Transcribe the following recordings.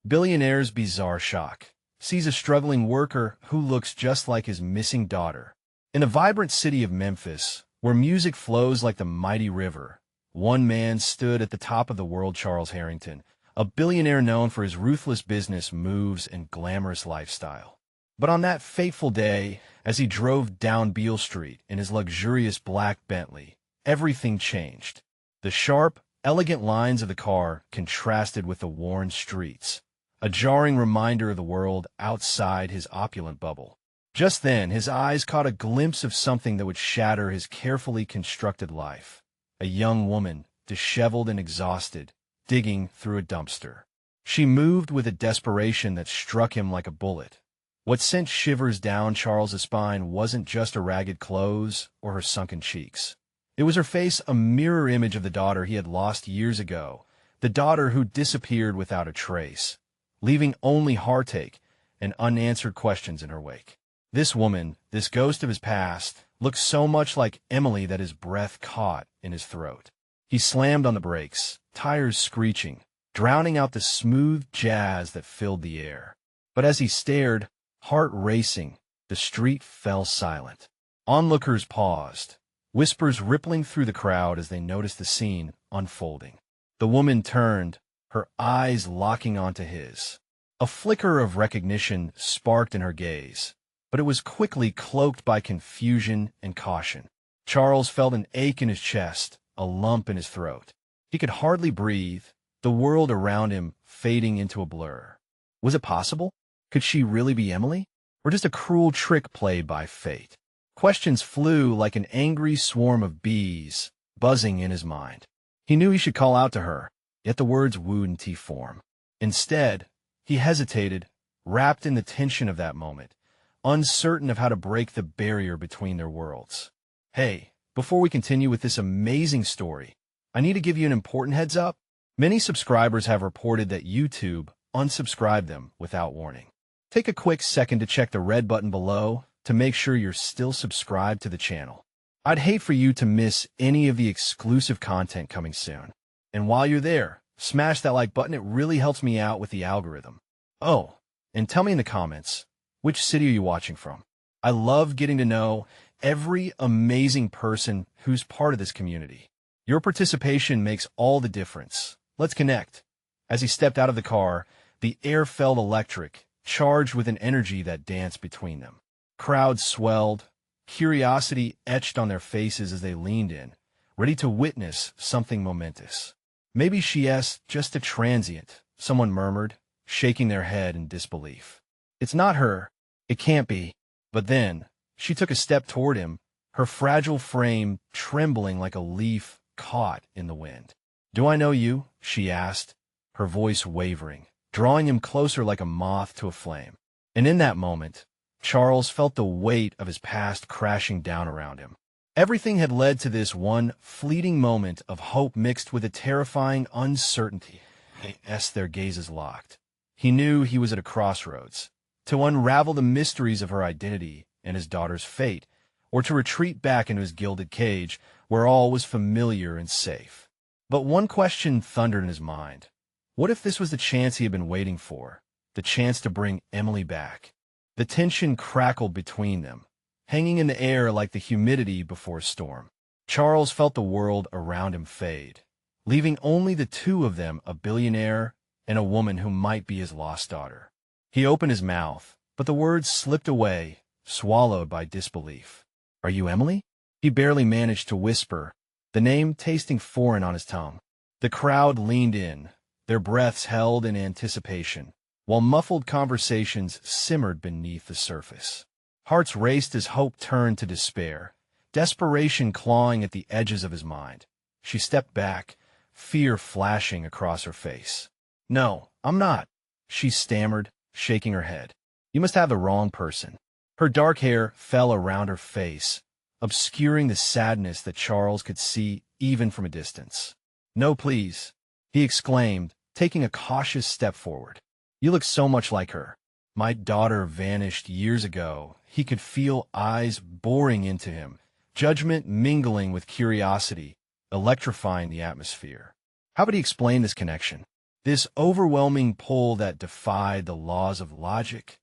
Billionaire's bizarre shock. Sees a struggling worker who looks just like his missing daughter. In a vibrant city of Memphis, where music flows like the mighty river, one man stood at the top of the world. Charles Harrington, a billionaire known for his ruthless business moves and glamorous lifestyle. But on that fateful day, as he drove down Beale Street in his luxurious black Bentley, everything changed. The sharp, elegant lines of the car contrasted with the worn streets, a jarring reminder of the world outside his opulent bubble. Just then, his eyes caught a glimpse of something that would shatter his carefully constructed life. A young woman, disheveled and exhausted, digging through a dumpster. She moved with a desperation that struck him like a bullet. What sent shivers down Charles's spine wasn't just her ragged clothes or her sunken cheeks. It was her face, a mirror image of the daughter he had lost years ago, the daughter who disappeared without a trace, leaving only heartache and unanswered questions in her wake. This woman, this ghost of his past, looked so much like Emily that his breath caught in his throat. He slammed on the brakes, tires screeching, drowning out the smooth jazz that filled the air. But as he stared, heart racing, the street fell silent. Onlookers paused, whispers rippling through the crowd as they noticed the scene unfolding. The woman turned, her eyes locking onto his. A flicker of recognition sparked in her gaze, but it was quickly cloaked by confusion and caution. Charles felt an ache in his chest, a lump in his throat. He could hardly breathe, the world around him fading into a blur. Was it possible? Could she really be Emily? Or just a cruel trick played by fate? Questions flew like an angry swarm of bees, buzzing in his mind. He knew he should call out to her, yet the words wouldn't form. Instead, he hesitated, wrapped in the tension of that moment, uncertain of how to break the barrier between their worlds. Hey, before we continue with this amazing story, I need to give you an important heads up. Many subscribers have reported that YouTube unsubscribed them without warning. Take a quick second to check the red button below to make sure you're still subscribed to the channel. I'd hate for you to miss any of the exclusive content coming soon. And while you're there, smash that like button. It really helps me out with the algorithm. Oh, and tell me in the comments, which city are you watching from? I love getting to know every amazing person who's part of this community. Your participation makes all the difference. Let's connect. As he stepped out of the car, the air felt electric, charged with an energy that danced between them. Crowds swelled, curiosity etched on their faces as they leaned in, ready to witness something momentous. Maybe she's just a transient, someone murmured, shaking their head in disbelief. It's not her. It can't be. But then, she took a step toward him, her fragile frame trembling like a leaf caught in the wind. "Do I know you?" she asked, her voice wavering, drawing him closer like a moth to a flame. And in that moment, Charles felt the weight of his past crashing down around him. Everything had led to this fleeting moment of hope mixed with a terrifying uncertainty. As their gazes locked, he knew he was at a crossroads, to unravel the mysteries of her identity and his daughter's fate, or to retreat back into his gilded cage where all was familiar and safe. But one question thundered in his mind. What if this was the chance he had been waiting for, the chance to bring Emily back? The tension crackled between them, hanging in the air like the humidity before a storm. Charles felt the world around him fade, leaving only the two of them, a billionaire and a woman who might be his lost daughter. He opened his mouth, but the words slipped away, swallowed by disbelief. "Are you Emily?" He barely managed to whisper, the name tasting foreign on his tongue. The crowd leaned in, their breaths held in anticipation, while muffled conversations simmered beneath the surface. Hearts raced as hope turned to despair, desperation clawing at the edges of his mind. She stepped back, fear flashing across her face. "No, I'm not," she stammered, shaking her head. "You must have the wrong person." Her dark hair fell around her face, obscuring the sadness that Charles could see even from a distance. "No, please," he exclaimed, taking a cautious step forward. "You look so much like her." "My daughter vanished years ago." He could feel eyes boring into him, judgment mingling with curiosity, electrifying the atmosphere. How would he explain this connection? This overwhelming pull that defied the laws of logic.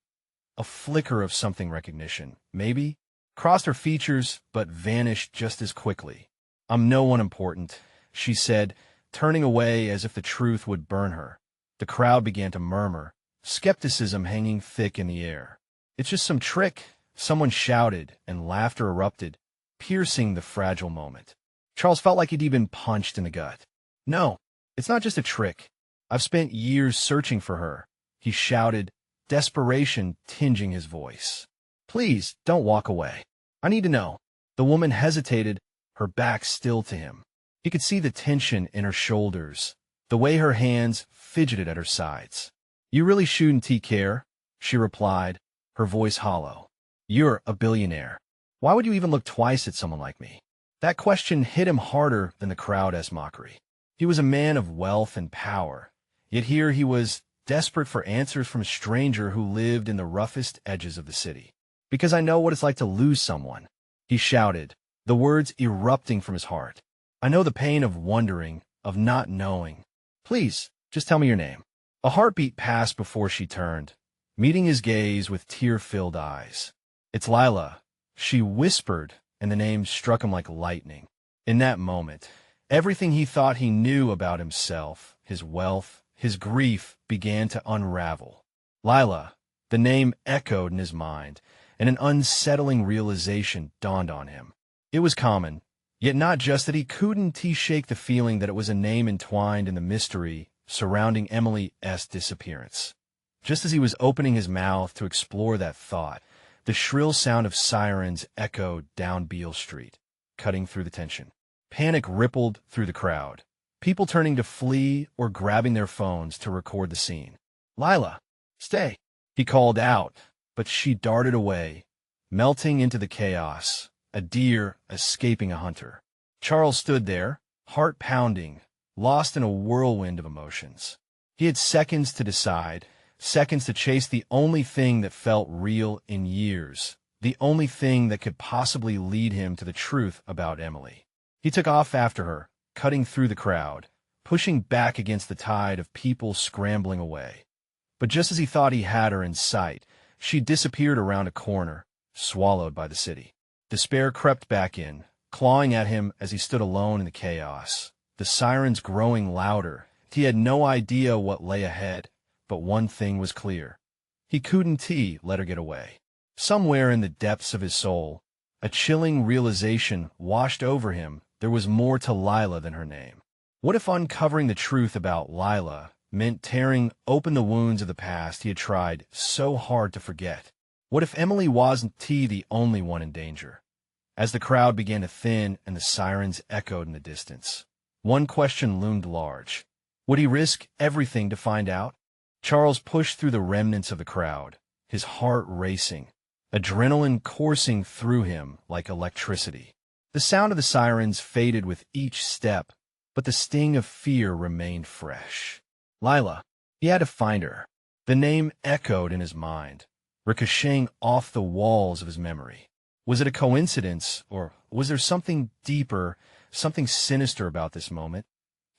A flicker of something recognition, maybe, crossed her features but vanished just as quickly. "I'm no one important," she said, turning away as if the truth would burn her. The crowd began to murmur, skepticism hanging thick in the air. "It's just some trick," someone shouted, and laughter erupted, piercing the fragile moment. Charles felt like he'd been punched in the gut. "No, it's not just a trick. I've spent years searching for her," he shouted, desperation tinging his voice. "Please, don't walk away. I need to know." The woman hesitated, her back still to him. He could see the tension in her shoulders, the way her hands fidgeted at her sides. "You really shouldn't care," she replied, her voice hollow. "You're a billionaire. Why would you even look twice at someone like me?" That question hit him harder than the crowd's mockery. He was a man of wealth and power, yet here he was desperate for answers from a stranger who lived in the roughest edges of the city. "Because I know what it's like to lose someone," he shouted, the words erupting from his heart. "I know the pain of wondering, of not knowing. Please, just tell me your name." A heartbeat passed before she turned, meeting his gaze with tear-filled eyes. "It's Lila," she whispered, and the name struck him like lightning. In that moment, everything he thought he knew about himself, his wealth, his grief, began to unravel. Lila, the name echoed in his mind, and an unsettling realization dawned on him. It was common, yet not just that he couldn't shake the feeling that it was a name entwined in the mystery surrounding Emily's disappearance. Just as he was opening his mouth to explore that thought, the shrill sound of sirens echoed down Beale Street, cutting through the tension. Panic rippled through the crowd, people turning to flee or grabbing their phones to record the scene. "Lila, stay," he called out, but she darted away, melting into the chaos, a deer escaping a hunter. Charles stood there, heart pounding, lost in a whirlwind of emotions. He had seconds to decide, seconds to chase the only thing that felt real in years, the only thing that could possibly lead him to the truth about Emily. He took off after her, cutting through the crowd, pushing back against the tide of people scrambling away. But just as he thought he had her in sight, she disappeared around a corner, swallowed by the city. Despair crept back in, clawing at him as he stood alone in the chaos, the sirens growing louder. He had no idea what lay ahead, but one thing was clear. He couldn't let her get away. Somewhere in the depths of his soul, a chilling realization washed over him. There was more to Lila than her name. What if uncovering the truth about Lila meant tearing open the wounds of the past he had tried so hard to forget? What if Emily wasn't the only one in danger? As the crowd began to thin and the sirens echoed in the distance, one question loomed large. Would he risk everything to find out? Charles pushed through the remnants of the crowd, his heart racing, adrenaline coursing through him like electricity. The sound of the sirens faded with each step, but the sting of fear remained fresh. Lila. He had to find her. The name echoed in his mind, ricocheting off the walls of his memory. Was it a coincidence, or was there something deeper, something sinister about this moment?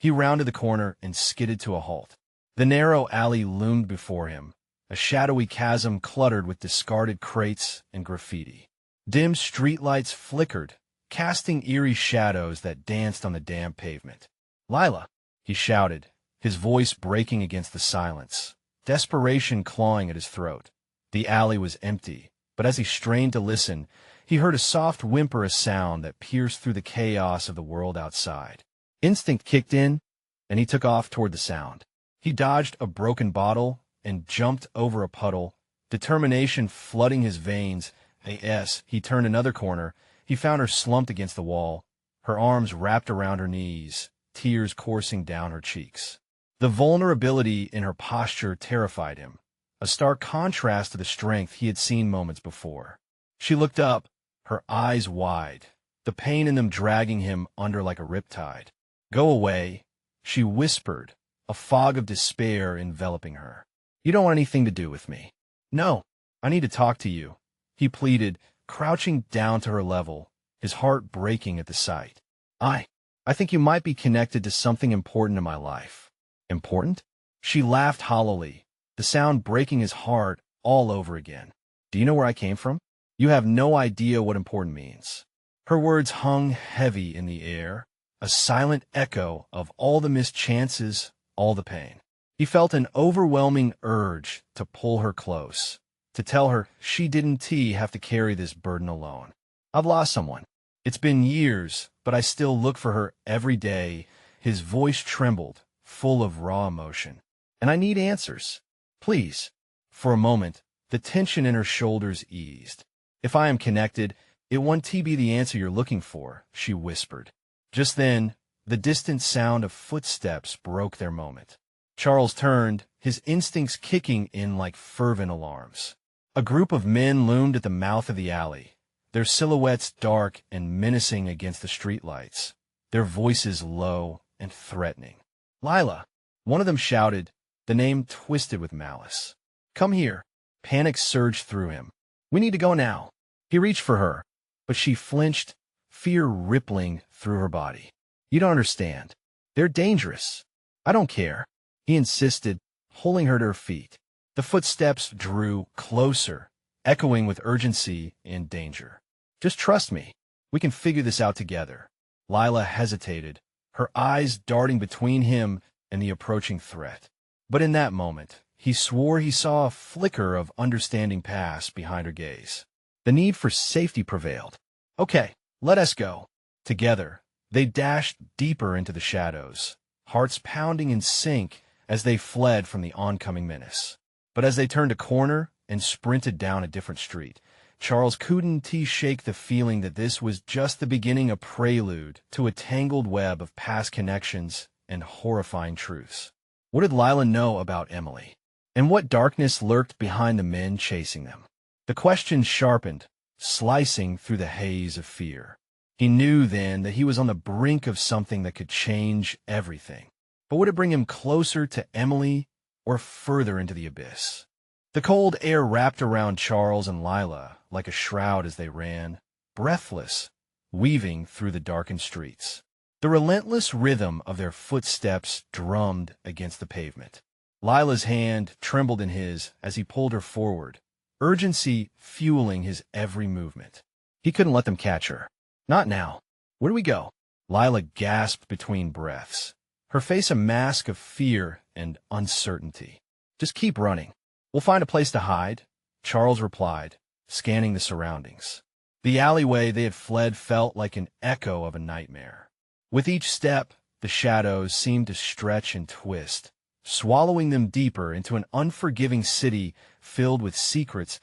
He rounded the corner and skidded to a halt. The narrow alley loomed before him, a shadowy chasm cluttered with discarded crates and graffiti. Dim streetlights flickered, casting eerie shadows that danced on the damp pavement. "Lila," he shouted, his voice breaking against the silence, desperation clawing at his throat. The alley was empty, but as he strained to listen, he heard a soft whimper, a sound that pierced through the chaos of the world outside. Instinct kicked in, and he took off toward the sound. He dodged a broken bottle and jumped over a puddle, determination flooding his veins. As he turned another corner, he found her slumped against the wall, her arms wrapped around her knees, tears coursing down her cheeks. The vulnerability in her posture terrified him, a stark contrast to the strength he had seen moments before. She looked up, her eyes wide, the pain in them dragging him under like a riptide. "Go away," she whispered, a fog of despair enveloping her. "You don't want anything to do with me." "No, I need to talk to you," he pleaded, crouching down to her level, his heart breaking at the sight. I think you might be connected to something important in my life." "Important?" She laughed hollowly, the sound breaking his heart all over again. Do you know where I came from? You have no idea what important means. Her words hung heavy in the air, a silent echo of all the missed chances, all the pain. He felt an overwhelming urge to pull her close, to tell her she didn't have to carry this burden alone. I've lost someone. It's been years, but I still look for her every day. His voice trembled, full of raw emotion. And I need answers. Please. For a moment, the tension in her shoulders eased. If I am connected, it won't be the answer you're looking for, she whispered. Just then, the distant sound of footsteps broke their moment. Charles turned, his instincts kicking in like fervent alarms. A group of men loomed at the mouth of the alley, their silhouettes dark and menacing against the streetlights, their voices low and threatening. Lila, one of them shouted, the name twisted with malice. Come here. Panic surged through him. We need to go now. He reached for her, but she flinched, fear rippling through her body. You don't understand. They're dangerous. I don't care. He insisted, pulling her to her feet. The footsteps drew closer, echoing with urgency and danger. Just trust me. We can figure this out together. Lila hesitated, her eyes darting between him and the approaching threat. But in that moment, he swore he saw a flicker of understanding pass behind her gaze. The need for safety prevailed. Okay, let us go. Together, they dashed deeper into the shadows, hearts pounding in sync as they fled from the oncoming menace. But as they turned a corner and sprinted down a different street, Charles couldn't shake the feeling that this was just the beginning, a prelude to a tangled web of past connections and horrifying truths. What did Lila know about Emily? And what darkness lurked behind the men chasing them? The questions sharpened, slicing through the haze of fear. He knew then that he was on the brink of something that could change everything. But would it bring him closer to Emily or further into the abyss? The cold air wrapped around Charles and Lila like a shroud as they ran, breathless, weaving through the darkened streets. The relentless rhythm of their footsteps drummed against the pavement. Lila's hand trembled in his as he pulled her forward, urgency fueling his every movement. He couldn't let them catch her. Not now. Where do we go? Lila gasped between breaths, her face a mask of fear and uncertainty. Just keep running. We'll find a place to hide, Charles replied, scanning the surroundings. The alleyway they had fled felt like an echo of a nightmare. With each step, the shadows seemed to stretch and twist, swallowing them deeper into an unforgiving city filled with secrets.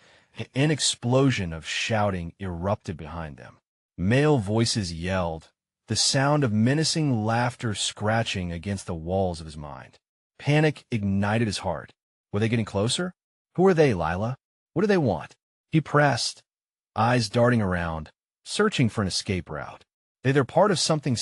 An explosion of shouting erupted behind them. Male voices yelled, the sound of menacing laughter scratching against the walls of his mind. Panic ignited his heart. Were they getting closer? Who are they, Lila? What do they want? He pressed, eyes darting around, searching for an escape route. They're part of something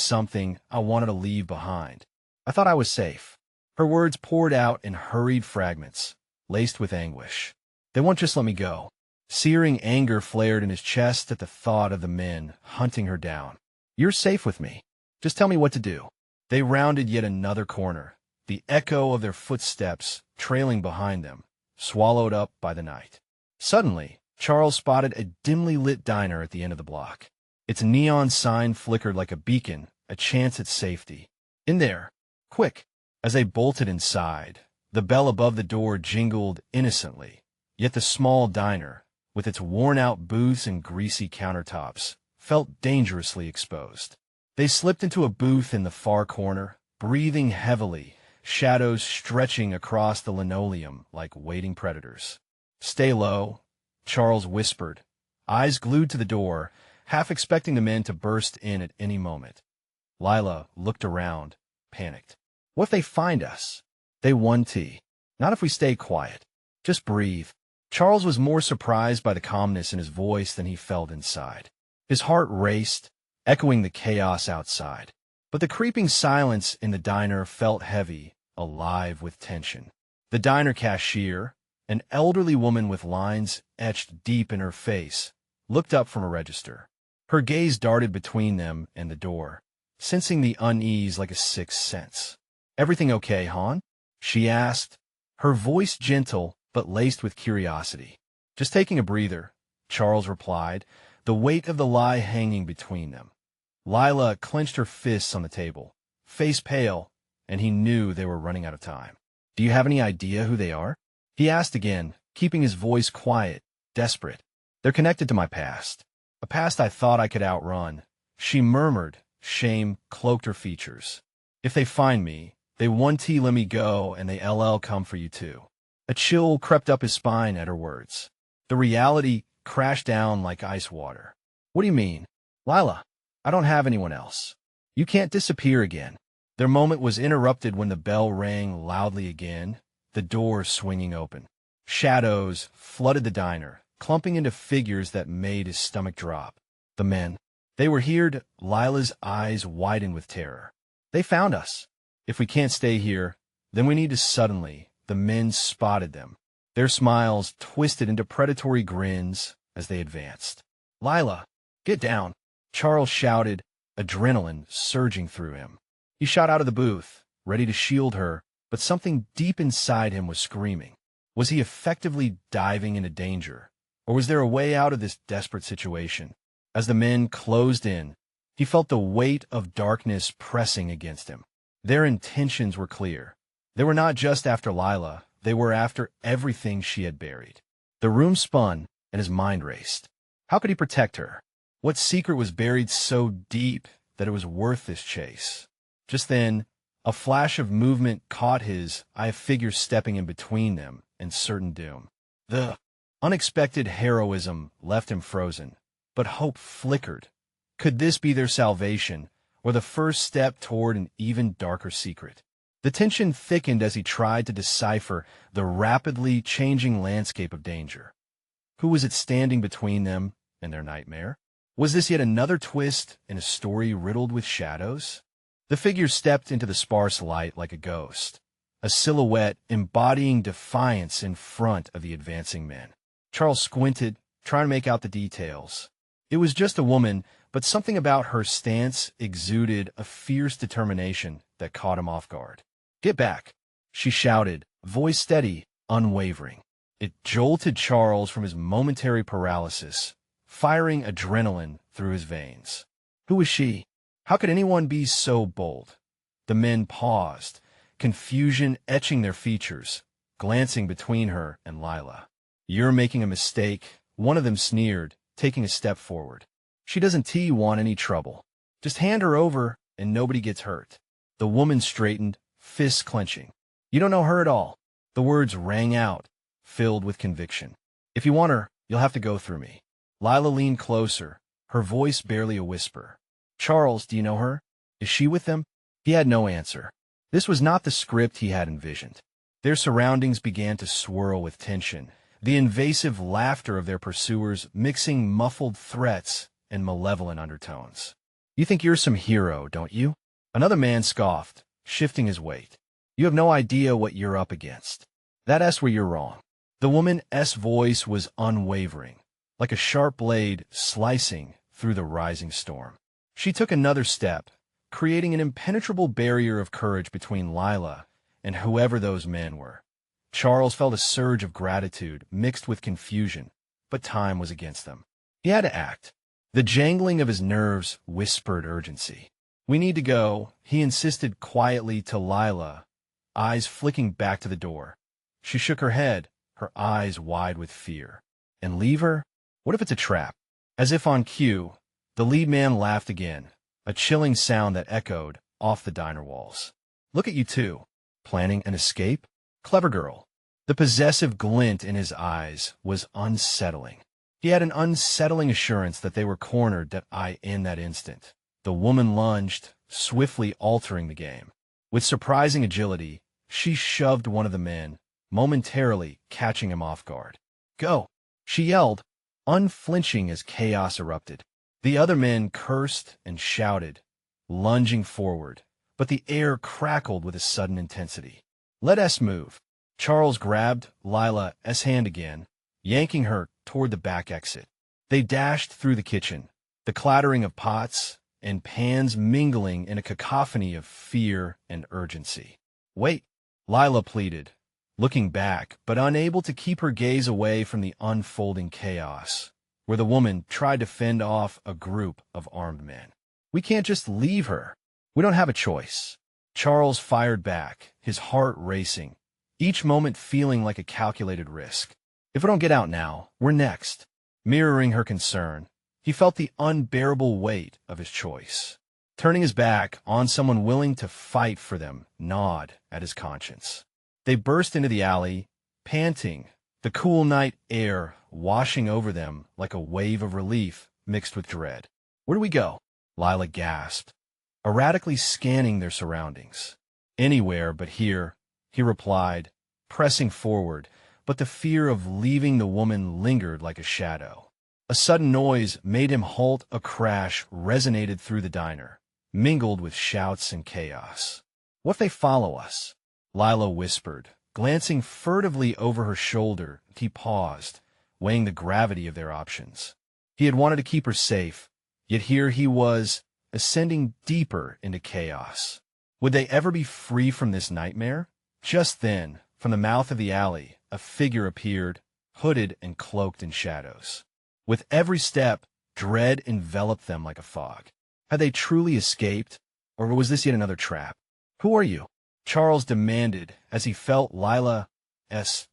I wanted to leave behind. I thought I was safe. Her words poured out in hurried fragments, laced with anguish. They won't just let me go. Searing anger flared in his chest at the thought of the men hunting her down. You're safe with me. Just tell me what to do. They rounded yet another corner, the echo of their footsteps trailing behind them, swallowed up by the night. Suddenly, Charles spotted a dimly lit diner at the end of the block. Its neon sign flickered like a beacon, a chance at safety. In there. Quick. As they bolted inside, the bell above the door jingled innocently, yet the small diner, with its worn-out booths and greasy countertops, felt dangerously exposed. They slipped into a booth in the far corner, breathing heavily, shadows stretching across the linoleum like waiting predators. Stay low, Charles whispered, eyes glued to the door, half expecting the men to burst in at any moment. Lila looked around, panicked. What if they find us? They won't. Not if we stay quiet. Just breathe. Charles was more surprised by the calmness in his voice than he felt inside. His heart raced, echoing the chaos outside. But the creeping silence in the diner felt heavy, alive with tension. The diner cashier, an elderly woman with lines etched deep in her face, looked up from a register. Her gaze darted between them and the door, sensing the unease like a sixth sense. Everything okay, hon? she asked, her voice gentle but laced with curiosity. Just taking a breather, Charles replied, the weight of the lie hanging between them. Lila clenched her fists on the table, face pale, and he knew they were running out of time. Do you have any idea who they are? He asked again, keeping his voice quiet, desperate. They're connected to my past. A past I thought I could outrun. She murmured, shame cloaked her features. If they find me, they 1T let me go and they LL come for you too. A chill crept up his spine at her words. The reality crashed down like ice water. What do you mean? Lila, I don't have anyone else. You can't disappear again. Their moment was interrupted when the bell rang loudly again, the door swinging open. Shadows flooded the diner, clumping into figures that made his stomach drop. The men. They were here. Lila's eyes widened with terror. They found us. If we can't stay here, then we need to suddenly. The men spotted them. Their smiles twisted into predatory grins as they advanced. Lila, get down, Charles shouted, adrenaline surging through him. He shot out of the booth, ready to shield her, but something deep inside him was screaming. Was he effectively diving into danger, or was there a way out of this desperate situation? As the men closed in, he felt the weight of darkness pressing against him. Their intentions were clear. They were not just after Lila, they were after everything she had buried. The room spun, and his mind raced. How could he protect her? What secret was buried so deep that it was worth this chase? Just then, a flash of movement caught his eye, a figure stepping in between them and certain doom. The unexpected heroism left him frozen, but hope flickered. Could this be their salvation, or the first step toward an even darker secret? The tension thickened as he tried to decipher the rapidly changing landscape of danger. Who was it standing between them and their nightmare? Was this yet another twist in a story riddled with shadows? The figure stepped into the sparse light like a ghost, a silhouette embodying defiance in front of the advancing men. Charles squinted, trying to make out the details. It was just a woman, but something about her stance exuded a fierce determination that caught him off guard. Get back, she shouted, voice steady, unwavering. It jolted Charles from his momentary paralysis, firing adrenaline through his veins. Who was she? How could anyone be so bold? The men paused, confusion etching their features, glancing between her and Lila. You're making a mistake, one of them sneered, taking a step forward. She doesn't want any trouble. Just hand her over and nobody gets hurt. The woman straightened, fists clenching. You don't know her at all. The words rang out, filled with conviction. If you want her, you'll have to go through me. Lila leaned closer, her voice barely a whisper. Charles, do you know her? Is she with them? He had no answer. This was not the script he had envisioned. Their surroundings began to swirl with tension, the invasive laughter of their pursuers mixing muffled threats and malevolent undertones. You think you're some hero, don't you? Another man scoffed, shifting his weight. You have no idea what you're up against. That's where you're wrong. The woman's voice was unwavering, like a sharp blade slicing through the rising storm. She took another step, creating an impenetrable barrier of courage between Lila and whoever those men were. Charles felt a surge of gratitude mixed with confusion, but time was against them. He had to act. The jangling of his nerves whispered urgency. We need to go, he insisted quietly to Lila, eyes flicking back to the door. She shook her head, her eyes wide with fear. And leave her? What if it's a trap? As if on cue, the lead man laughed again, a chilling sound that echoed off the diner walls. Look at you two, planning an escape? Clever girl. The possessive glint in his eyes was unsettling. He had an unsettling assurance that they were cornered in that instant. The woman lunged, swiftly altering the game. With surprising agility, she shoved one of the men, momentarily catching him off guard. Go! She yelled, unflinching as chaos erupted. The other men cursed and shouted, lunging forward, but the air crackled with a sudden intensity. Let us move. Charles grabbed Lila's hand again, yanking her toward the back exit. They dashed through the kitchen, the clattering of pots and pans mingling in a cacophony of fear and urgency. Wait, Lila pleaded, looking back, but unable to keep her gaze away from the unfolding chaos, where the woman tried to fend off a group of armed men. We can't just leave her. We don't have a choice. Charles fired back, his heart racing, each moment feeling like a calculated risk. If we don't get out now, we're next. Mirroring her concern, he felt the unbearable weight of his choice. Turning his back on someone willing to fight for them gnawed at his conscience. They burst into the alley, panting, the cool night air washing over them like a wave of relief mixed with dread. Where do we go? Lila gasped, erratically scanning their surroundings. Anywhere but here, he replied, pressing forward, but the fear of leaving the woman lingered like a shadow. A sudden noise made him halt. A crash resonated through the diner, mingled with shouts and chaos. What if they follow us? Lila whispered, glancing furtively over her shoulder. He paused, weighing the gravity of their options. He had wanted to keep her safe, yet here he was, ascending deeper into chaos. Would they ever be free from this nightmare? Just then, from the mouth of the alley, a figure appeared, hooded and cloaked in shadows. With every step, dread enveloped them like a fog. Had they truly escaped, or was this yet another trap? Who are you? Charles demanded as he felt Lila's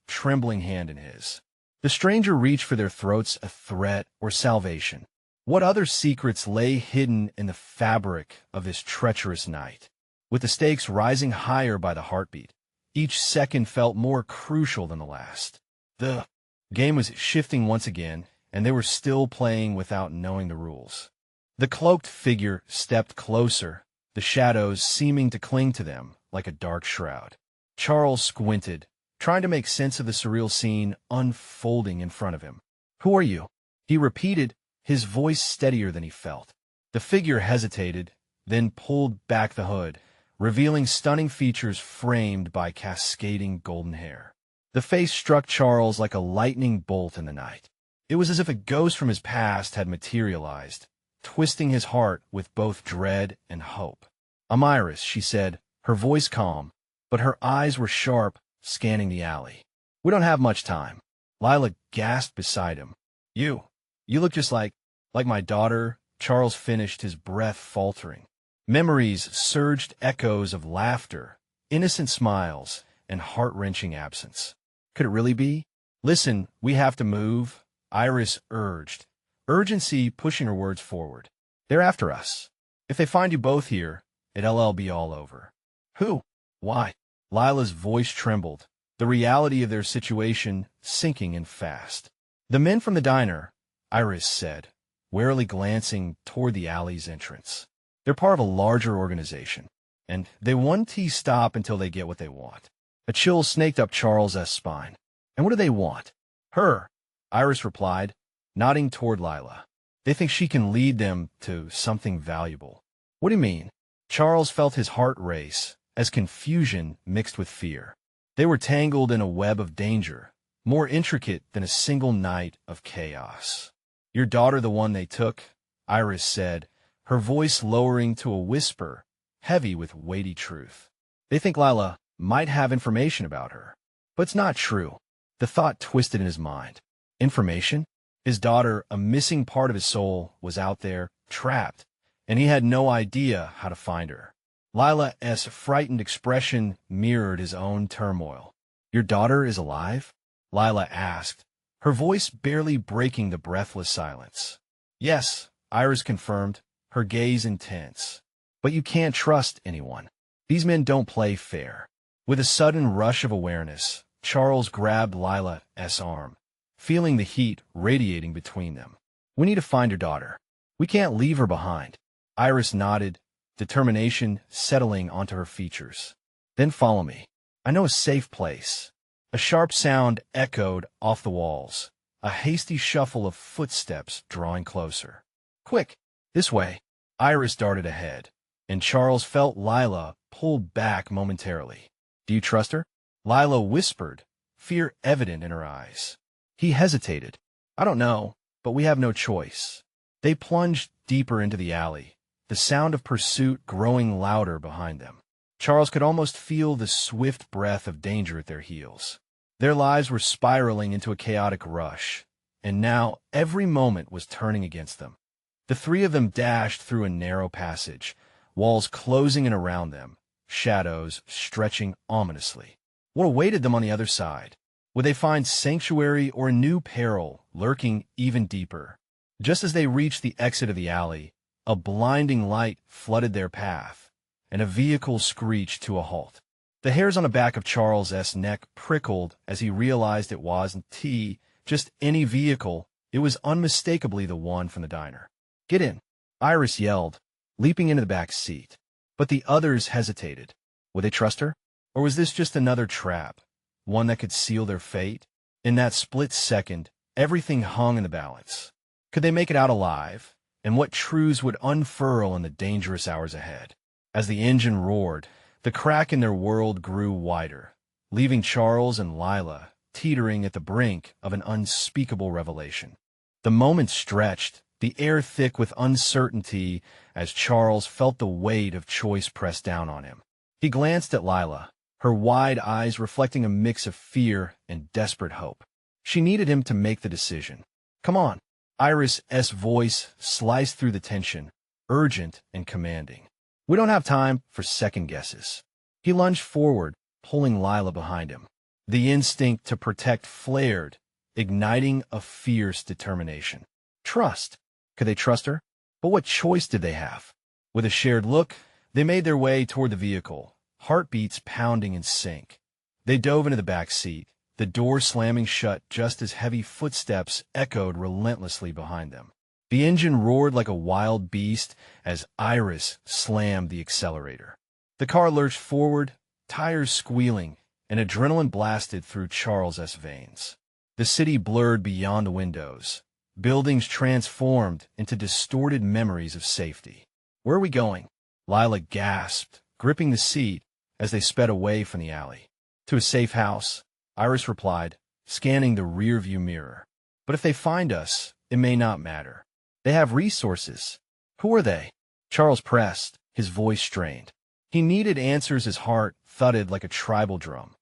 trembling hand in his. The stranger reached for their throats, a threat or salvation. What other secrets lay hidden in the fabric of this treacherous night? With the stakes rising higher by the heartbeat, each second felt more crucial than the last. The game was shifting once again, and they were still playing without knowing the rules. The cloaked figure stepped closer, the shadows seeming to cling to them like a dark shroud. Charles squinted, trying to make sense of the surreal scene unfolding in front of him. Who are you? He repeated, his voice steadier than he felt. The figure hesitated, then pulled back the hood, revealing stunning features framed by cascading golden hair. The face struck Charles like a lightning bolt in the night. It was as if a ghost from his past had materialized, twisting his heart with both dread and hope. I'm Iris, she said, her voice calm, but her eyes were sharp, scanning the alley. We don't have much time. Lila gasped beside him. You look just like my daughter, Charles finished, his breath faltering. Memories surged, echoes of laughter, innocent smiles, and heart-wrenching absence. Could it really be? Listen, we have to move, Iris urged, urgency pushing her words forward. They're after us. If they find you both here, it'll be all over. Who? Why? Lila's voice trembled, the reality of their situation sinking in fast. The men from the diner, Iris said, warily glancing toward the alley's entrance. They're part of a larger organization, and they won't stop until they get what they want. A chill snaked up Charles' spine. And what do they want? Her, Iris replied, nodding toward Lila. They think she can lead them to something valuable. What do you mean? Charles felt his heart race, as confusion mixed with fear. They were tangled in a web of danger, more intricate than a single night of chaos. Your daughter, the one they took, Iris said, her voice lowering to a whisper, heavy with weighty truth. They think Lila might have information about her. But it's not true. The thought twisted in his mind. Information? His daughter, a missing part of his soul, was out there, trapped, and he had no idea how to find her. Lila's frightened expression mirrored his own turmoil. Your daughter is alive? Lila asked, her voice barely breaking the breathless silence. Yes, Iris confirmed, her gaze intense. But you can't trust anyone. These men don't play fair. With a sudden rush of awareness, Charles grabbed Lila's arm, feeling the heat radiating between them. We need to find your daughter. We can't leave her behind. Iris nodded, determination settling onto her features. Then follow me. I know a safe place. A sharp sound echoed off the walls, a hasty shuffle of footsteps drawing closer. Quick, this way. Iris darted ahead, and Charles felt Lila pull back momentarily. Do you trust her? Lila whispered, fear evident in her eyes. He hesitated. I don't know, but we have no choice. They plunged deeper into the alley, the sound of pursuit growing louder behind them. Charles could almost feel the swift breath of danger at their heels. Their lives were spiraling into a chaotic rush, and now every moment was turning against them. The three of them dashed through a narrow passage, walls closing in around them, shadows stretching ominously. What awaited them on the other side? Would they find sanctuary or a new peril lurking even deeper? Just as they reached the exit of the alley, a blinding light flooded their path, and a vehicle screeched to a halt. The hairs on the back of Charles's neck prickled as he realized it wasn't just any vehicle. It was unmistakably the one from the diner. "Get in," Iris yelled, leaping into the back seat. But the others hesitated. Would they trust her? Or was this just another trap, one that could seal their fate? In that split second, everything hung in the balance. Could they make it out alive? And what truths would unfurl in the dangerous hours ahead? As the engine roared, the crack in their world grew wider, leaving Charles and Lila teetering at the brink of an unspeakable revelation. The moments stretched, the air thick with uncertainty as Charles felt the weight of choice press down on him. He glanced at Lila, her wide eyes reflecting a mix of fear and desperate hope. She needed him to make the decision. "Come on." Iris' voice sliced through the tension, urgent and commanding. "We don't have time for second guesses." He lunged forward, pulling Lila behind him. The instinct to protect flared, igniting a fierce determination. Trust. Could they trust her? But what choice did they have? With a shared look, they made their way toward the vehicle, heartbeats pounding in sync. They dove into the back seat, the door slamming shut just as heavy footsteps echoed relentlessly behind them. The engine roared like a wild beast as Iris slammed the accelerator. The car lurched forward, tires squealing, and adrenaline blasted through Charles's veins. The city blurred beyond the windows. Buildings transformed into distorted memories of safety. "Where are we going?" Lila gasped, gripping the seat as they sped away from the alley. "To a safe house," Iris replied, scanning the rearview mirror. "But if they find us, it may not matter. They have resources." "Who are they?" Charles pressed, his voice strained. He needed answers. His heart thudded like a tribal drum.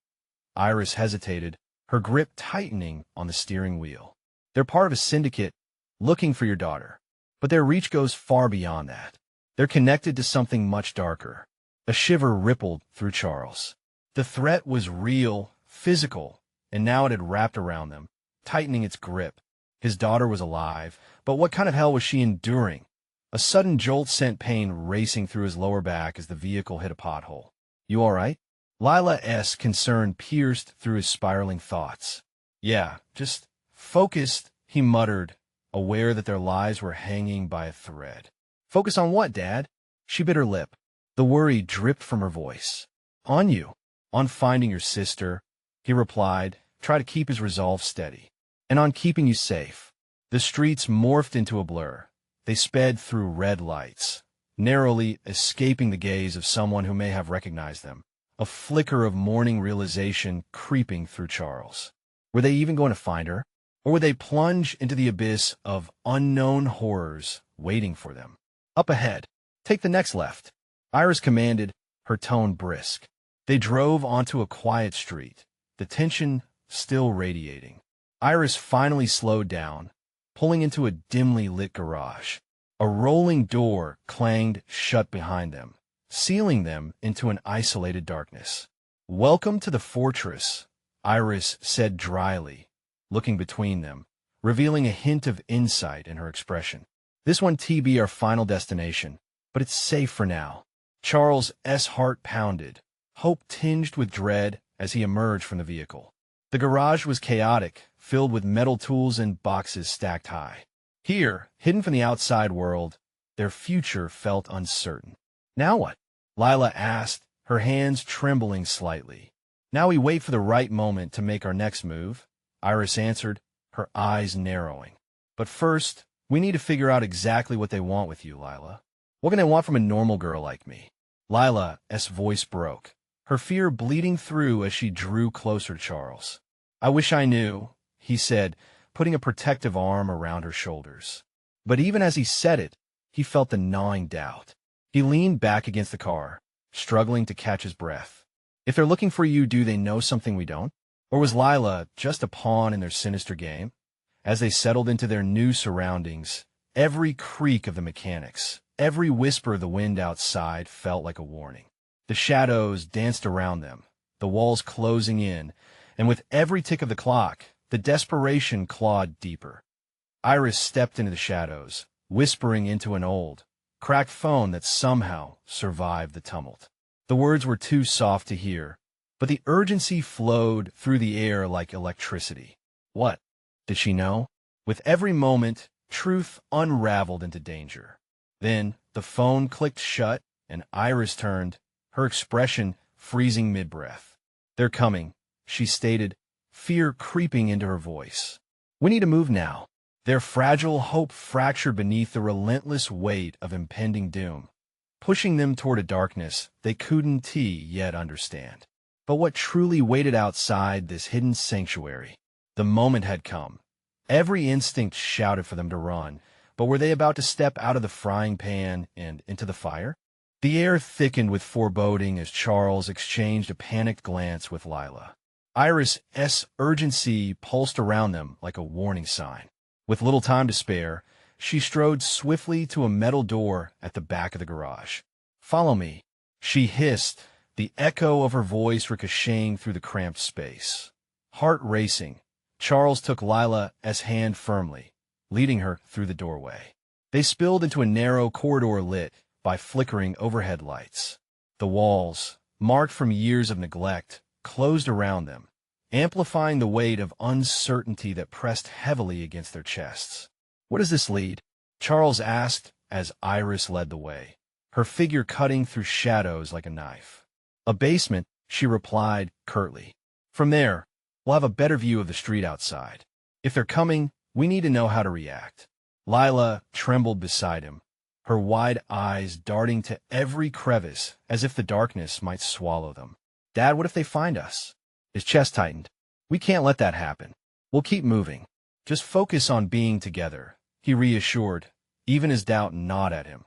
Iris hesitated, her grip tightening on the steering wheel. "They're part of a syndicate looking for your daughter. But their reach goes far beyond that. They're connected to something much darker." A shiver rippled through Charles. The threat was real, physical, and now it had wrapped around them, tightening its grip. His daughter was alive, but what kind of hell was she enduring? A sudden jolt sent pain racing through his lower back as the vehicle hit a pothole. "You all right?" Lila's concern pierced through his spiraling thoughts. "Yeah, just focused," he muttered, aware that their lives were hanging by a thread. "Focus on what, Dad?" She bit her lip. The worry dripped from her voice. "On you. On finding your sister," he replied, trying to keep his resolve steady. "And on keeping you safe." The streets morphed into a blur. They sped through red lights, narrowly escaping the gaze of someone who may have recognized them. A flicker of morning realization creeping through Charles. Were they even going to find her? Or would they plunge into the abyss of unknown horrors waiting for them? "Up ahead. Take the next left," Iris commanded, her tone brisk. They drove onto a quiet street, the tension still radiating. Iris finally slowed down, pulling into a dimly lit garage. A rolling door clanged shut behind them, sealing them into an isolated darkness. "Welcome to the fortress," Iris said dryly, looking between them, revealing a hint of insight in her expression. "This one be our final destination, but it's safe for now." Charles's heart pounded, hope tinged with dread as he emerged from the vehicle. The garage was chaotic, filled with metal tools and boxes stacked high. Here, hidden from the outside world, their future felt uncertain. "Now what?" Lila asked, her hands trembling slightly. "Now we wait for the right moment to make our next move," Iris answered, her eyes narrowing. "But first, we need to figure out exactly what they want with you, Lila. What can they want from a normal girl like me?" Lila's voice broke, her fear bleeding through as she drew closer to Charles. "I wish I knew," he said, putting a protective arm around her shoulders. But even as he said it, he felt the gnawing doubt. He leaned back against the car, struggling to catch his breath. If they're looking for you, do they know something we don't? Or was Lila just a pawn in their sinister game? As they settled into their new surroundings, every creak of the mechanics, every whisper of the wind outside felt like a warning. The shadows danced around them, the walls closing in, and with every tick of the clock, the desperation clawed deeper. Iris stepped into the shadows, whispering into an old, cracked phone that somehow survived the tumult. The words were too soft to hear, but the urgency flowed through the air like electricity. What? Did she know? With every moment, truth unraveled into danger. Then the phone clicked shut, and Iris turned, her expression freezing mid-breath. "They're coming," she stated, fear creeping into her voice. "We need to move now." Their fragile hope fractured beneath the relentless weight of impending doom, pushing them toward a darkness they couldn't yet understand. But what truly waited outside this hidden sanctuary? The moment had come. Every instinct shouted for them to run, but were they about to step out of the frying pan and into the fire? The air thickened with foreboding as Charles exchanged a panicked glance with Lila. Iris' urgency pulsed around them like a warning sign. With little time to spare, she strode swiftly to a metal door at the back of the garage. "Follow me," she hissed, the echo of her voice ricocheting through the cramped space. Heart racing, Charles took Lila's hand firmly, leading her through the doorway. They spilled into a narrow corridor lit by flickering overhead lights. The walls, marked from years of neglect, closed around them, amplifying the weight of uncertainty that pressed heavily against their chests. "Where does this lead?" Charles asked as Iris led the way, her figure cutting through shadows like a knife. "A basement," she replied curtly. "From there, we'll have a better view of the street outside. If they're coming, we need to know how to react." Lila trembled beside him, her wide eyes darting to every crevice as if the darkness might swallow them. "Dad, what if they find us?" His chest tightened. "We can't let that happen. We'll keep moving. Just focus on being together," he reassured, even as doubt gnawed at him.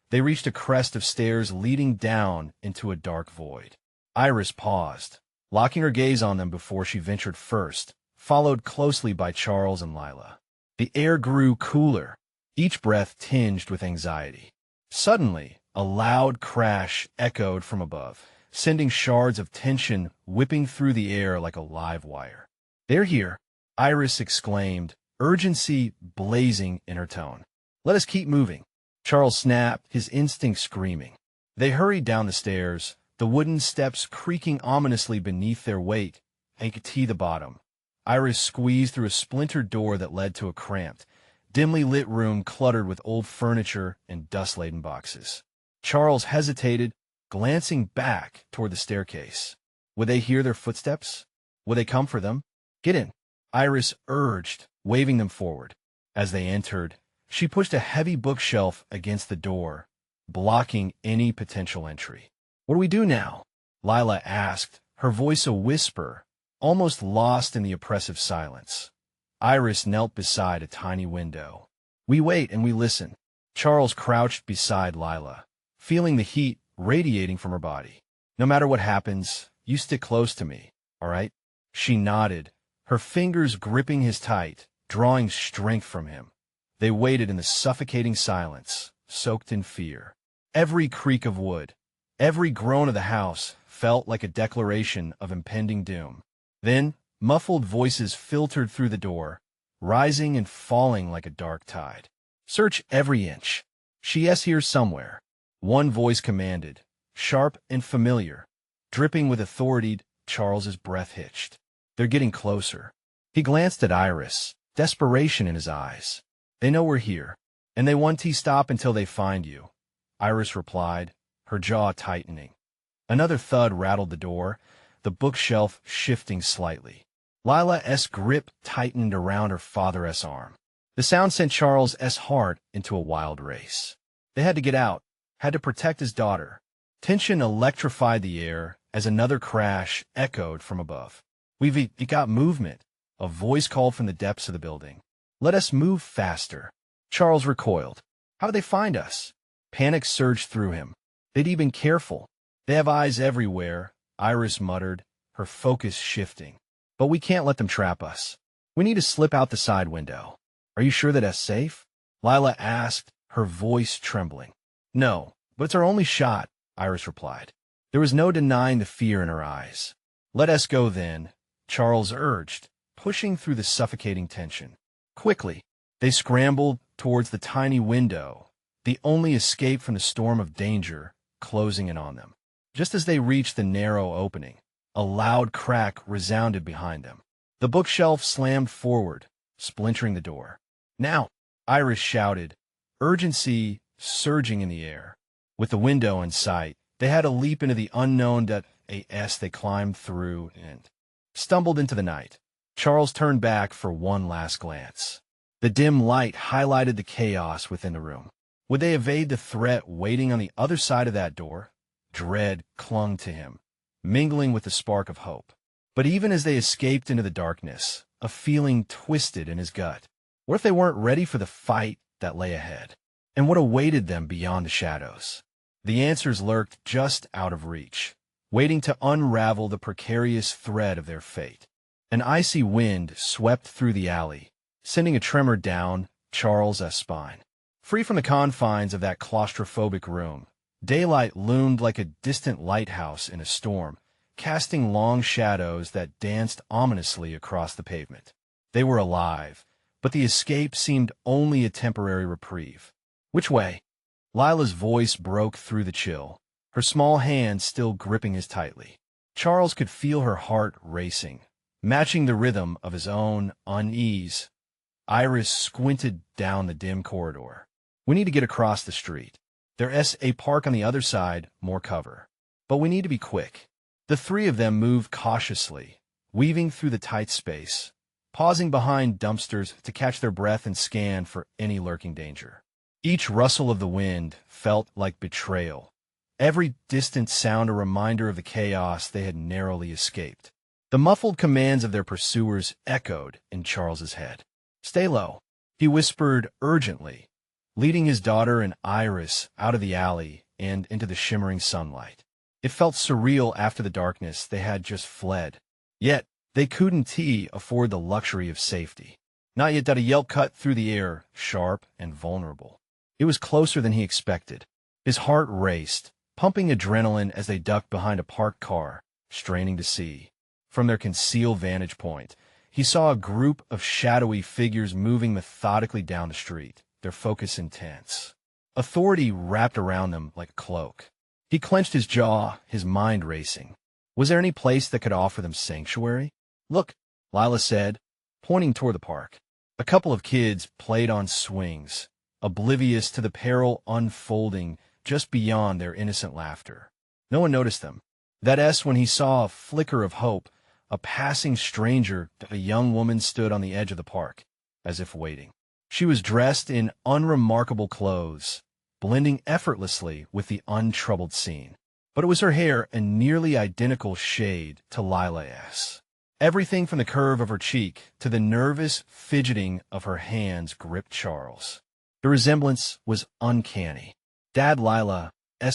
They reached a crest of stairs leading down into a dark void. Iris paused, locking her gaze on them before she ventured first, followed closely by Charles and Lila. The air grew cooler, each breath tinged with anxiety. Suddenly, a loud crash echoed from above, sending shards of tension whipping through the air like a live wire. "They're here," Iris exclaimed, urgency blazing in her tone. "Let us keep moving." Charles snapped, his instinct screaming. They hurried down the stairs, the wooden steps creaking ominously beneath their weight, and could see the bottom. Iris squeezed through a splintered door that led to a cramped, dimly lit room cluttered with old furniture and dust-laden boxes. Charles hesitated, glancing back toward the staircase. Would they hear their footsteps? Would they come for them? "Get in," Iris urged, waving them forward. As they entered, she pushed a heavy bookshelf against the door, blocking any potential entry. "What do we do now?" Lila asked, her voice a whisper, almost lost in the oppressive silence. Iris knelt beside a tiny window. "We wait and we listen." Charles crouched beside Lila, feeling the heat radiating from her body. "No matter what happens, you stick close to me, all right?" She nodded, her fingers gripping his tight, drawing strength from him. They waited in the suffocating silence, soaked in fear. Every creak of wood, every groan of the house felt like a declaration of impending doom. Then, muffled voices filtered through the door, rising and falling like a dark tide. "Search every inch. She's here somewhere," one voice commanded, sharp and familiar. Dripping with authority, Charles's breath hitched. "They're getting closer." He glanced at Iris, desperation in his eyes. "They know we're here, and they won't stop until they find you," Iris replied, her jaw tightening. Another thud rattled the door, the bookshelf shifting slightly. Lila's grip tightened around her father's arm. The sound sent Charles's heart into a wild race. They had to get out, had to protect his daughter. Tension electrified the air as another crash echoed from above. "We've got movement," a voice called from the depths of the building. "Let us move faster." Charles recoiled. How would they find us? Panic surged through him. They'd been careful. They have eyes everywhere, Iris muttered, her focus shifting. But we can't let them trap us. We need to slip out the side window. Are you sure that that's safe? Lila asked, her voice trembling. No, but it's our only shot, Iris replied. There was no denying the fear in her eyes. Let us go then, Charles urged, pushing through the suffocating tension. Quickly, they scrambled towards the tiny window, the only escape from the storm of danger closing in on them. Just as they reached the narrow opening, a loud crack resounded behind them. The bookshelf slammed forward, splintering the door. Now, Iris shouted, urgency surging in the air. With the window in sight, they had a leap into the unknown as they climbed through and stumbled into the night. Charles turned back for one last glance. The dim light highlighted the chaos within the room. Would they evade the threat waiting on the other side of that door? Dread clung to him, mingling with the spark of hope. But even as they escaped into the darkness, a feeling twisted in his gut. What if they weren't ready for the fight that lay ahead? And what awaited them beyond the shadows? The answers lurked just out of reach, waiting to unravel the precarious thread of their fate. An icy wind swept through the alley, sending a tremor down Charles' spine. Free from the confines of that claustrophobic room, daylight loomed like a distant lighthouse in a storm, casting long shadows that danced ominously across the pavement. They were alive, but the escape seemed only a temporary reprieve. Which way? Lila's voice broke through the chill, her small hand still gripping his tightly. Charles could feel her heart racing, matching the rhythm of his own unease. Iris squinted down the dim corridor. We need to get across the street. There's a park on the other side, more cover. But we need to be quick. The three of them moved cautiously, weaving through the tight space, pausing behind dumpsters to catch their breath and scan for any lurking danger. Each rustle of the wind felt like betrayal, every distant sound a reminder of the chaos they had narrowly escaped. The muffled commands of their pursuers echoed in Charles's head. Stay low, he whispered urgently, leading his daughter and Iris out of the alley and into the shimmering sunlight. It felt surreal after the darkness they had just fled. Yet, they couldn't afford the luxury of safety. Not yet did a yelp cut through the air, sharp and vulnerable. It was closer than he expected. His heart raced, pumping adrenaline as they ducked behind a parked car, straining to see. From their concealed vantage point, he saw a group of shadowy figures moving methodically down the street, their focus intense. Authority wrapped around them like a cloak. He clenched his jaw, his mind racing. Was there any place that could offer them sanctuary? Look, Lila said, pointing toward the park. A couple of kids played on swings, oblivious to the peril unfolding just beyond their innocent laughter. No one noticed them. That's when he saw a flicker of hope. A passing stranger, a young woman stood on the edge of the park, as if waiting. She was dressed in unremarkable clothes, blending effortlessly with the untroubled scene. But it was her hair a nearly identical shade to Lila's. Everything from the curve of her cheek to the nervous fidgeting of her hands gripped Charles. The resemblance was uncanny. Dad, Lila's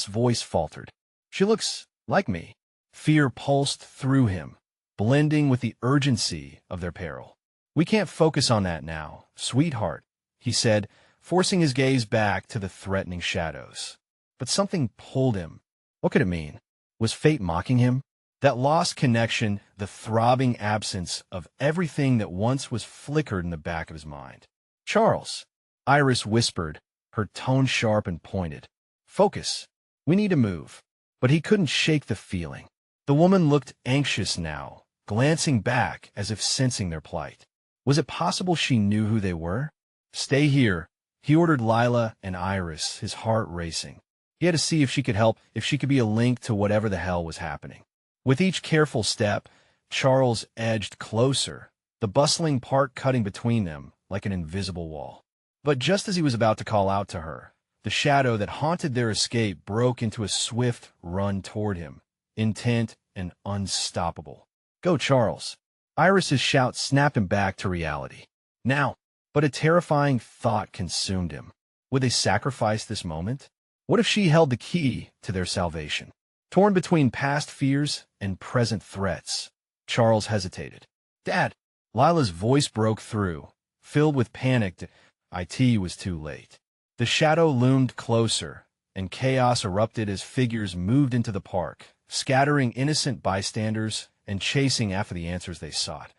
voice faltered. She looks like me. Fear pulsed through him, blending with the urgency of their peril. We can't focus on that now, sweetheart, he said, forcing his gaze back to the threatening shadows. But something pulled him. What could it mean? Was fate mocking him? That lost connection, the throbbing absence of everything that once was flickered in the back of his mind. Charles, Iris whispered, her tone sharp and pointed. Focus. We need to move. But he couldn't shake the feeling. The woman looked anxious now, glancing back as if sensing their plight. Was it possible she knew who they were? Stay here, he ordered Lila and Iris, his heart racing. He had to see if she could help, if she could be a link to whatever the hell was happening. With each careful step, Charles edged closer, the bustling park cutting between them like an invisible wall. But just as he was about to call out to her, the shadow that haunted their escape broke into a swift run toward him, intent and unstoppable. Go, Charles. Iris's shout snapped him back to reality. Now, but a terrifying thought consumed him. Would they sacrifice this moment? What if she held the key to their salvation? Torn between past fears and present threats, Charles hesitated. "Dad!" Lila's voice broke through, filled with panic. It was too late. The shadow loomed closer, and chaos erupted as figures moved into the park, scattering innocent bystanders and chasing after the answers they sought.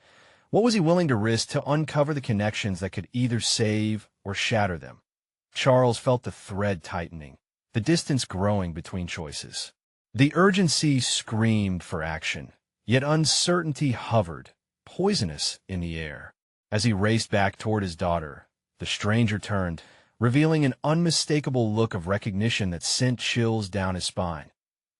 What was he willing to risk to uncover the connections that could either save or shatter them? Charles felt the thread tightening, the distance growing between choices. The urgency screamed for action, yet uncertainty hovered, poisonous in the air. As he raced back toward his daughter, the stranger turned, revealing an unmistakable look of recognition that sent chills down his spine.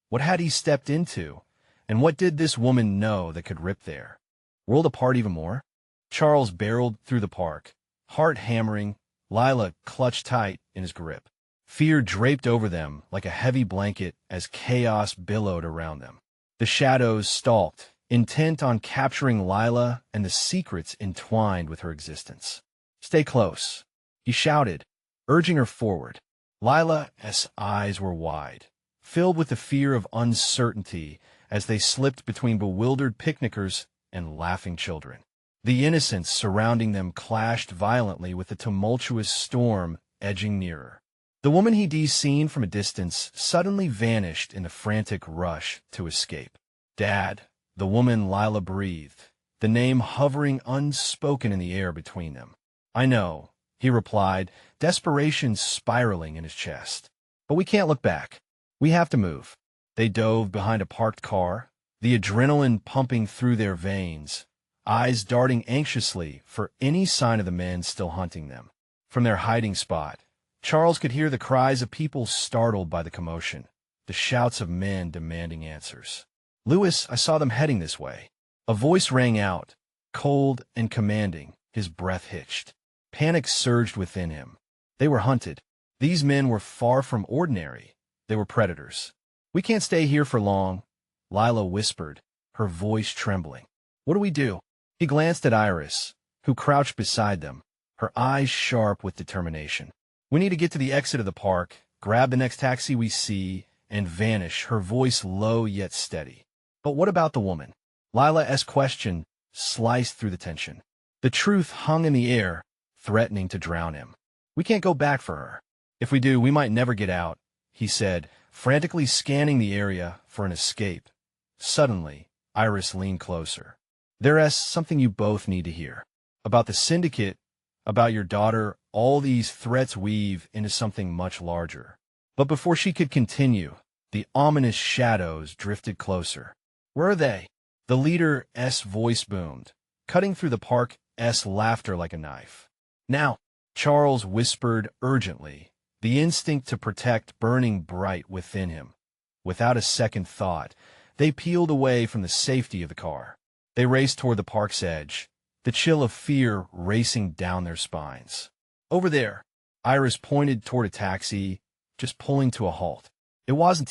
What had he stepped into, and what did this woman know that could rip their world apart even more? Charles barreled through the park, heart hammering, Lila clutched tight in his grip. Fear draped over them like a heavy blanket as chaos billowed around them. The shadows stalked, intent on capturing Lila and the secrets entwined with her existence. "Stay close," he shouted, urging her forward. Lila's eyes were wide, filled with the fear of uncertainty as they slipped between bewildered picnickers and laughing children. The innocence surrounding them clashed violently with the tumultuous storm edging nearer. The woman he'd seen from a distance suddenly vanished in the frantic rush to escape. "Dad," the woman Lila breathed, the name hovering unspoken in the air between them. "I know," he replied, desperation spiraling in his chest. "But we can't look back. We have to move." They dove behind a parked car, the adrenaline pumping through their veins, eyes darting anxiously for any sign of the men still hunting them. From their hiding spot, Charles could hear the cries of people startled by the commotion, the shouts of men demanding answers. "Lewis, I saw them heading this way." A voice rang out, cold and commanding, his breath hitched. Panic surged within him. They were hunted. These men were far from ordinary. They were predators. "We can't stay here for long," Lila whispered, her voice trembling. "What do we do?" He glanced at Iris, who crouched beside them, her eyes sharp with determination. "We need to get to the exit of the park, grab the next taxi we see, and vanish," her voice low yet steady. "But what about the woman?" Lila's question sliced through the tension. The truth hung in the air, threatening to drown him. "We can't go back for her. If we do, we might never get out," he said, frantically scanning the area for an escape. Suddenly, Iris leaned closer. "There's something you both need to hear. About the syndicate, about your daughter, all these threats weave into something much larger." But before she could continue, the ominous shadows drifted closer. "Where are they?" The leader's voice boomed, cutting through the park's laughter like a knife. "Now," Charles whispered urgently, the instinct to protect burning bright within him. Without a second thought, they peeled away from the safety of the car. They raced toward the park's edge, the chill of fear racing down their spines. "Over there," Iris pointed toward a taxi, just pulling to a halt. It wasn't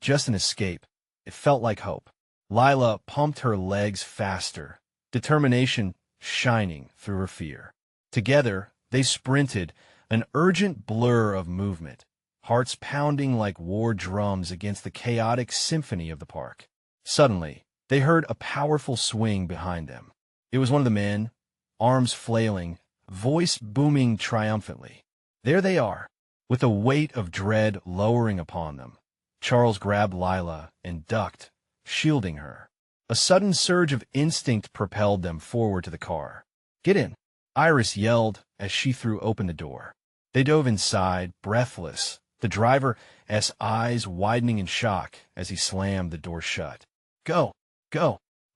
just an escape. It felt like hope. Lila pumped her legs faster, determination shining through her fear. Together, they sprinted, an urgent blur of movement, hearts pounding like war drums against the chaotic symphony of the park. Suddenly, they heard a powerful swing behind them. It was one of the men, arms flailing, voice booming triumphantly. There they are, with the weight of dread lowering upon them. Charles grabbed Lila and ducked, shielding her. A sudden surge of instinct propelled them forward to the car. "Get in," Iris yelled as she threw open the door. They dove inside, breathless, the driver's eyes widening in shock as he slammed the door shut. Go,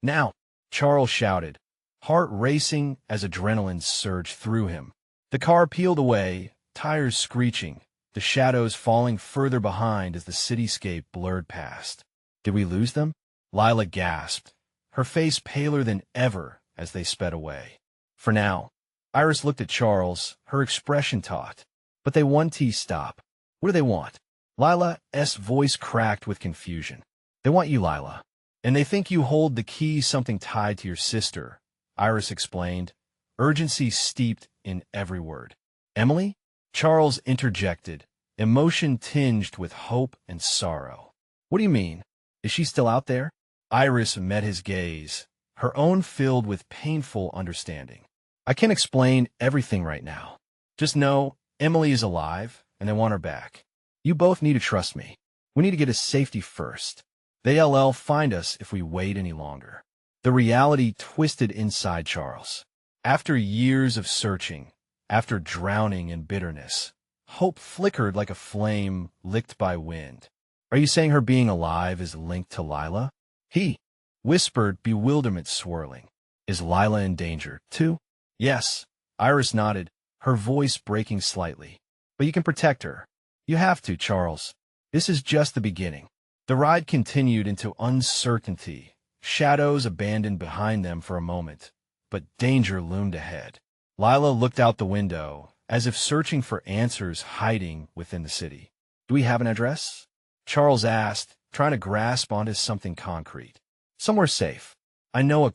now," Charles shouted, heart racing as adrenaline surged through him. The car peeled away, tires screeching, the shadows falling further behind as the cityscape blurred past. "Did we lose them?" Lila gasped, her face paler than ever as they sped away. "For now." Iris looked at Charles, her expression taut. "But they want to stop. What do they want?" Lila's voice cracked with confusion. "They want you, Lila. And they think you hold the key, something tied to your sister," Iris explained, urgency steeped in every word. "Emily?" Charles interjected, emotion tinged with hope and sorrow. "What do you mean?" Is she still out there? Iris met his gaze, her own filled with painful understanding. I can't explain everything right now. Just know Emily is alive, and they want her back. You both need to trust me. We need to get to safety first. They'll find us if we wait any longer. The reality twisted inside Charles. After years of searching, after drowning in bitterness, hope flickered like a flame licked by wind. Are you saying her being alive is linked to Lila? He whispered, bewilderment swirling. Is Lila in danger, too? Yes. Iris nodded, her voice breaking slightly. But you can protect her. You have to, Charles. This is just the beginning. The ride continued into uncertainty, shadows abandoned behind them for a moment, but danger loomed ahead. Lila looked out the window, as if searching for answers hiding within the city. Do we have an address? Charles asked, trying to grasp onto something concrete. Somewhere safe. I know a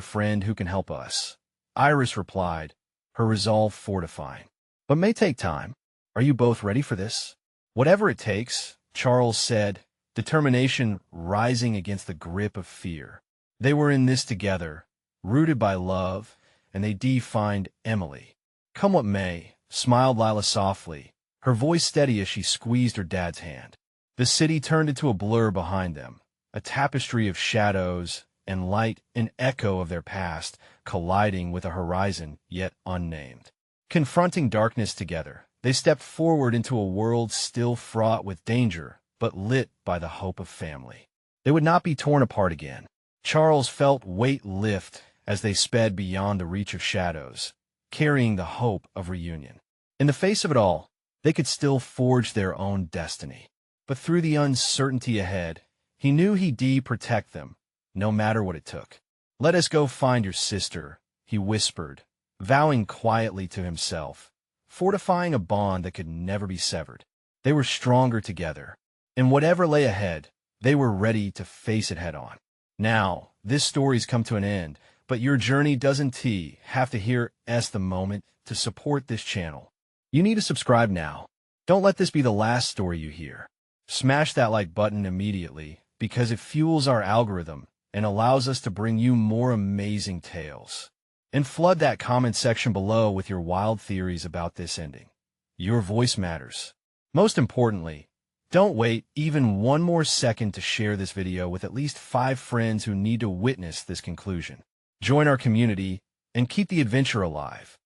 friend who can help us. Iris replied, her resolve fortifying. But may take time. Are you both ready for this? Whatever it takes, Charles said, determination rising against the grip of fear. They were in this together, rooted by love, and they defined Emily. Come what may, smiled Lila softly, her voice steady as she squeezed her dad's hand. The city turned into a blur behind them, a tapestry of shadows and light, an echo of their past, colliding with a horizon yet unnamed. Confronting darkness together, they stepped forward into a world still fraught with danger, but lit by the hope of family. They would not be torn apart again. Charles felt weight lift as they sped beyond the reach of shadows, carrying the hope of reunion. In the face of it all, they could still forge their own destiny. But through the uncertainty ahead, he knew he'd protect them, no matter what it took. Let us go find your sister, he whispered, vowing quietly to himself, fortifying a bond that could never be severed. They were stronger together. And whatever lay ahead, they were ready to face it head-on. Now, this story's come to an end, but your journey doesn't have to hear the moment to support this channel. You need to subscribe now. Don't let this be the last story you hear. Smash that like button immediately, because it fuels our algorithm and allows us to bring you more amazing tales. And flood that comment section below with your wild theories about this ending. Your voice matters. Most importantly, don't wait even one more second to share this video with at least 5 friends who need to witness this conclusion. Join our community and keep the adventure alive.